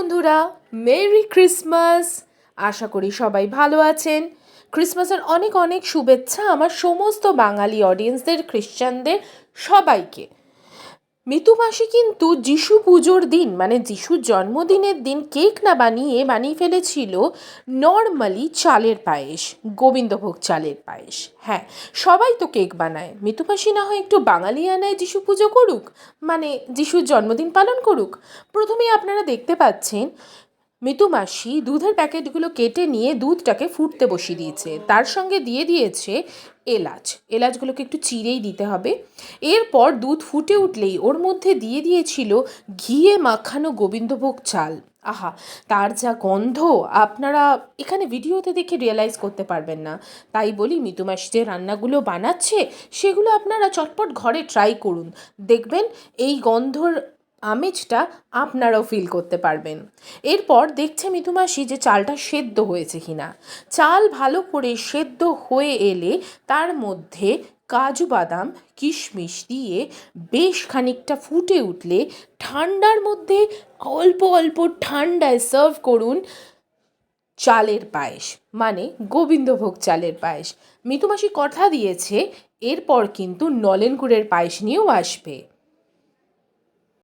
বন্ধুরা, merry Christmas. আশা করি সবাই ভালো আছেন। ক্রিসমাসের অনেক অনেক শুভেচ্ছা আমার সমস্ত বাঙালি অডিয়েন্সদের, খ্রিশ্চানদের সবাইকে। মিতু মাসি কিন্তু যিশু পুজোর দিন, মানে যিশুর জন্মদিনের দিন কেক না বানিয়ে ফেলেছিল নর্মালি চালের পায়েস, গোবিন্দভোগ চালের পায়েস। হ্যাঁ, সবাই তো কেক বানায়, মিতু মাসি না হয় একটু বাঙালিয়ানায় যিশু পুজো করুক, মানে যিশুর জন্মদিন পালন করুক। প্রথমেই আপনারা দেখতে পাচ্ছেন মিতু মাসি দুধের প্যাকেটগুলো কেটে নিয়ে দুধটাকে ফুটতে বসিয়ে দিয়েছে, তার সঙ্গে দিয়ে দিয়েছে এলাচগুলোকে একটু চিরেই দিতে হবে। এরপর দুধ ফুটে উঠলেই ওর মধ্যে দিয়ে দিয়েছিল ঘিয়ে মাখানো গোবিন্দভোগ চাল। আহা, তার যা গন্ধ আপনারা এখানে ভিডিওতে দেখে রিয়েলাইজ করতে পারবেন না। তাই বলি, মিতু মাসি যে রান্নাগুলো বানাচ্ছে সেগুলো আপনারা চটপট ঘরে ট্রাই করুন, দেখবেন এই গন্ধর আমেজটা আপনারাও ফিল করতে পারবেন। এরপর দেখছে মিতু মাসি যে চালটা সেদ্ধ হয়েছে কিনা। চাল ভালো করে সেদ্ধ হয়ে এলে তার মধ্যে কাজু বাদাম কিশমিশ দিয়ে বেশ খানিকটা ফুটে উঠলে ঠান্ডার মধ্যে অল্প অল্প ঠান্ডায় সার্ভ করুন চালের পায়েস, মানে গোবিন্দভোগ চালের পায়েস। মিতু মাসি কথা দিয়েছে এরপর কিন্তু নলেন গুড়ের পায়েস নিয়েও আসবে।